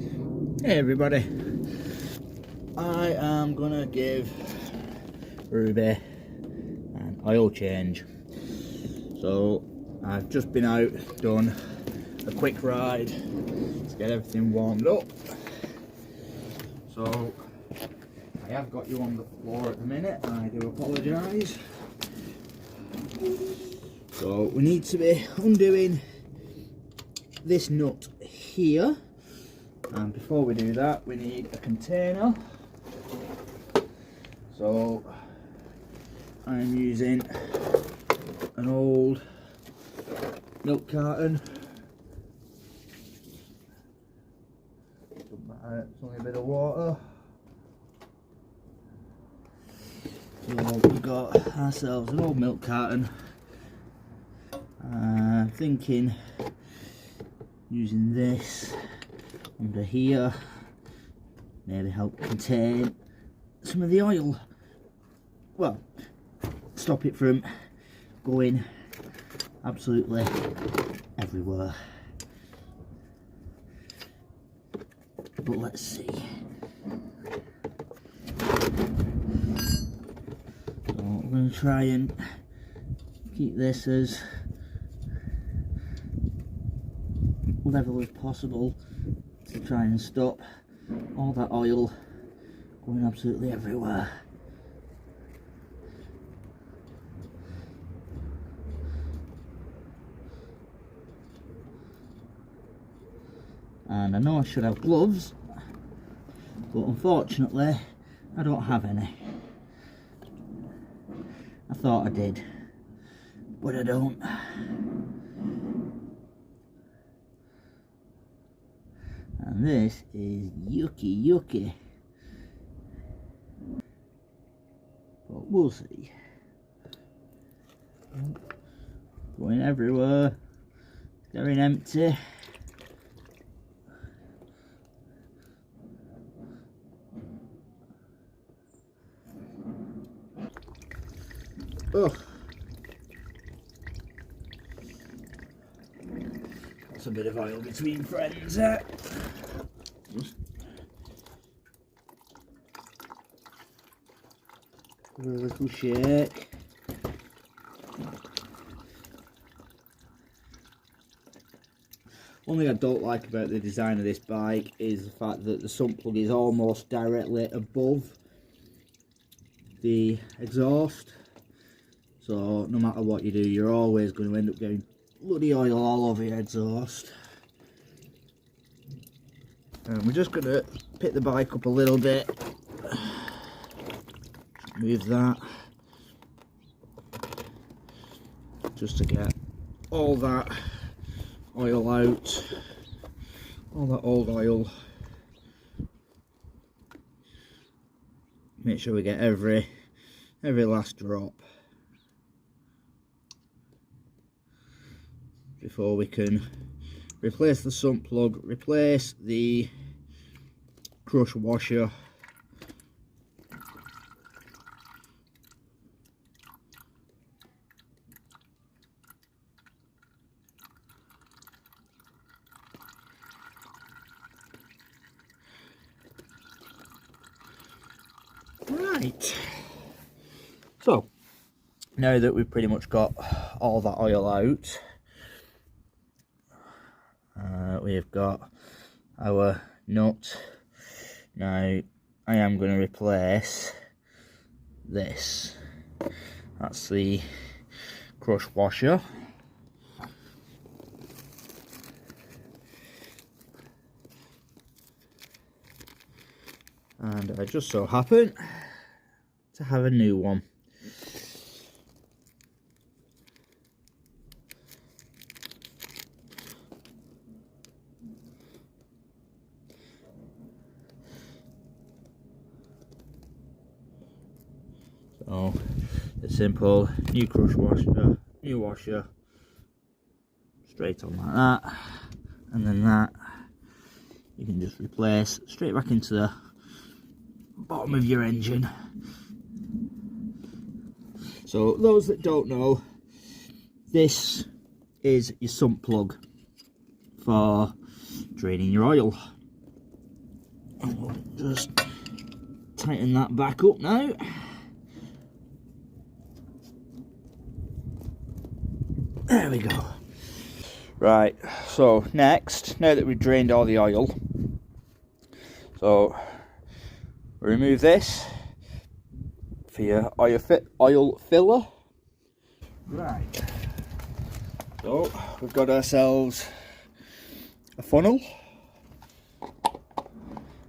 Hey everybody, I am gonna give Ruby an oil change. So I've just been out, done a quick ride to get everything warmed up. So I have got you on the floor at the minute, I do apologise. So we need to be undoing this nut here, and before we do that we need a container. So I'm using an old milk carton. It's only a bit of water. So we've got ourselves an old milk carton. I'm thinking using this under here maybe help contain some of the oil, well, stop it from going absolutely everywhere. But let's see. So I'm going to try and keep this as level as possible to try and stop all that oil going absolutely everywhere. And I know I should have gloves, but unfortunately I don't have any. I thought I did, but I don't. And this is yucky. But we'll see. Going everywhere, going empty. Oh, that's a bit of oil between friends there. Just give it a little shake. One thing I don't like about the design of this bike is the fact that the sump plug is almost directly above the exhaust. So no matter what you do, you're always going to end up getting bloody oil all over your exhaust. And we're just going to pick the bike up a little bit. Move that. Just to get all that oil out. All that old oil. Make sure we get every last drop before we can replace the sump plug, replace the crush washer, right. So now that we've pretty much got all that oil out, we've got our nut. Now I am going to replace this. That's the crush washer. And I just so happen to have a new one. So the simple new crush washer, new washer, straight on like that, and then that you can just replace straight back into the bottom of your engine. So those that don't know, this is your sump plug for draining your oil. we'll just tighten that back up now. There we go. Right, so next, now that we've drained all the oil, so remove this for your oil filler. Right, so we've got ourselves a funnel.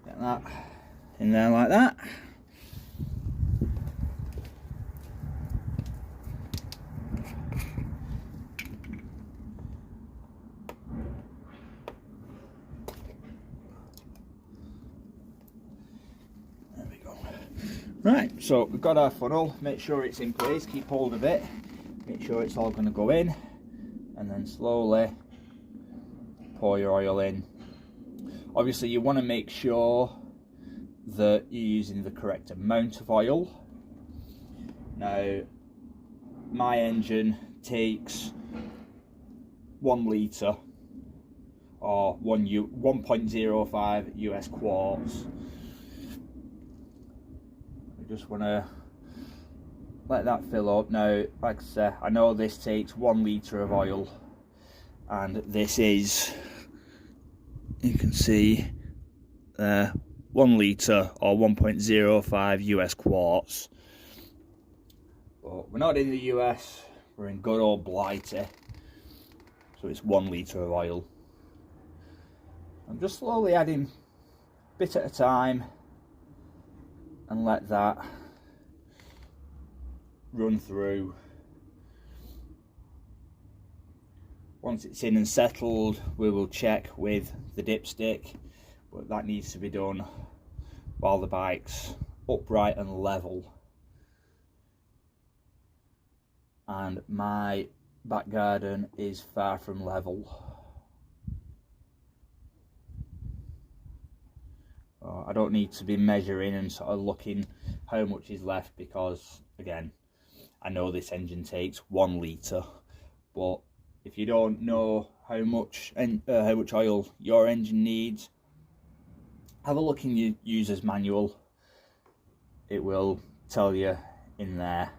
Get that in there like that. Right, so we've got our funnel, make sure it's in place, keep hold of it, make sure it's all going to go in, and then slowly pour your oil in. Obviously you want to make sure that you're using the correct amount of oil. Now, my engine takes 1 litre or 1.05 US quarts. Just want to let that fill up. Now, like I said, I know this takes 1 litre of oil, and this is, you can see, 1 litre or 1.05 US quarts. But we're not in the US, we're in good old Blighty, so it's 1 litre of oil. I'm just slowly adding a bit at a time, and let that run through. Once it's in and settled, we will check with the dipstick, but that needs to be done while the bike's upright and level. And my back garden is far from level. I don't need to be measuring and sort of looking how much is left, because again, I know this engine takes 1 litre, but if you don't know how much oil your engine needs, have a look in your user's manual. It will tell you in there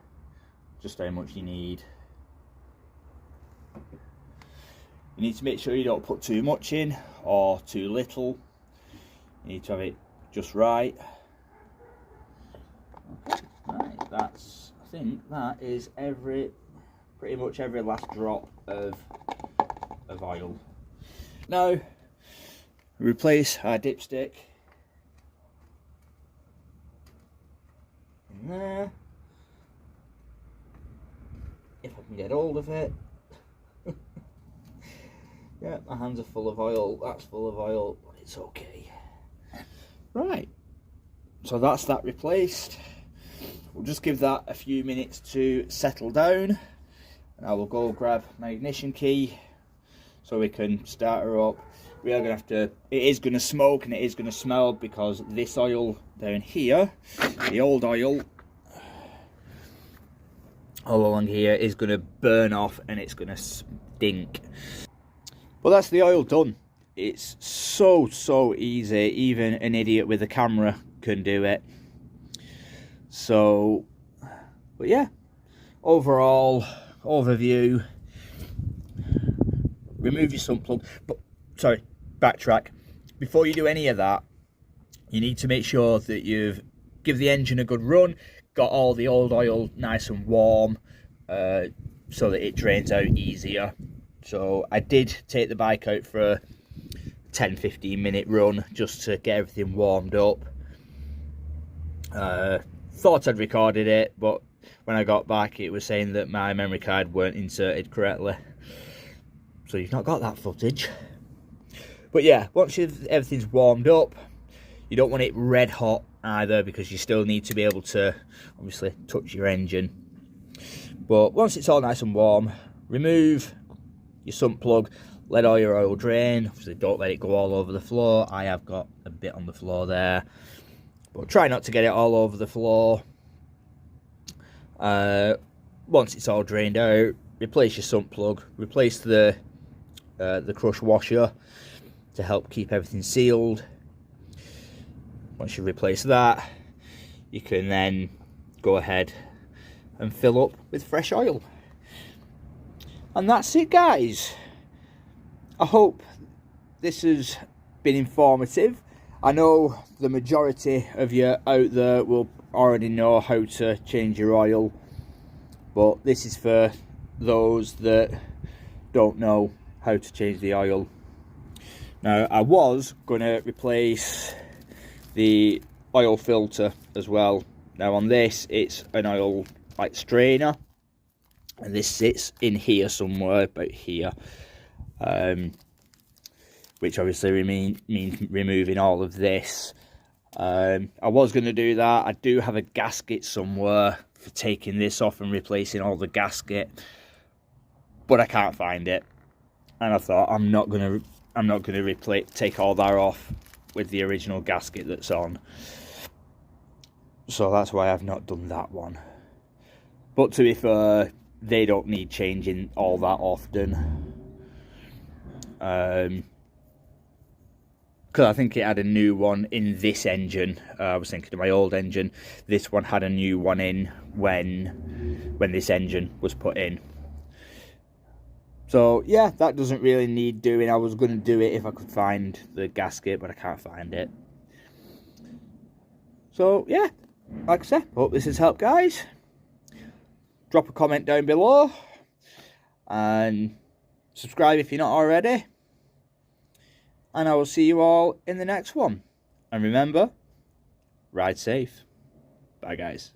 just how much you need. You need to make sure you don't put too much in or too little. You need to have it just right. Okay, right, I think that is pretty much every last drop of oil. Now, replace our dipstick in there, if I can get hold of it. Yeah, my hands are full of oil, that's full of oil, but it's okay. Right, so that's that replaced. We'll just give that a few minutes to settle down, and I will go grab my ignition key so we can start her up. We are going to have to, it is going to smoke and it is going to smell, because this oil down here, the old oil all along here, is going to burn off and it's going to stink. But that's the oil done. It's so easy, even an idiot with a camera can do it. So, but yeah, overall overview, remove your sump plug, but sorry, backtrack. Before you do any of that, you need to make sure that you've give the engine a good run, got all the old oil nice and warm, so that it drains out easier. So I did take the bike out for a 10-15 minute run just to get everything warmed up. Thought I'd recorded it, but when I got back it was saying that my memory card weren't inserted correctly, so you've not got that footage. But yeah, once everything's warmed up, you don't want it red hot either, because you still need to be able to obviously touch your engine. But once it's all nice and warm, remove your sump plug, let all your oil drain. Obviously don't let it go all over the floor. I have got a bit on the floor there, but try not to get it all over the floor. Once it's all drained out, replace your sump plug, replace the crush washer to help keep everything sealed. once you replace that, you can then go ahead and fill up with fresh oil. And that's it, guys. I hope this has been informative. I know the majority of you out there will already know how to change your oil, but this is for those that don't know how to change the oil. Now, I was going to replace the oil filter as well. Now on this, it's an oil like strainer, and this sits in here somewhere, about here, which obviously means removing all of this. I was going to do that. I do have a gasket somewhere for taking this off and replacing all the gasket, but I can't find it, and I thought I'm not going to take all that off with the original gasket that's on. So that's why I've not done that one. But to be fair, they don't need changing all that often. Because I think it had a new one in this engine. I was thinking of my old engine. This one had a new one in when this engine was put in. So yeah, that doesn't really need doing. I was going to do it if I could find the gasket, but I can't find it. So yeah, like I said, hope this has helped, guys. Drop a comment down below and subscribe if you're not already. And I will see you all in the next one. And remember, ride safe. Bye, guys.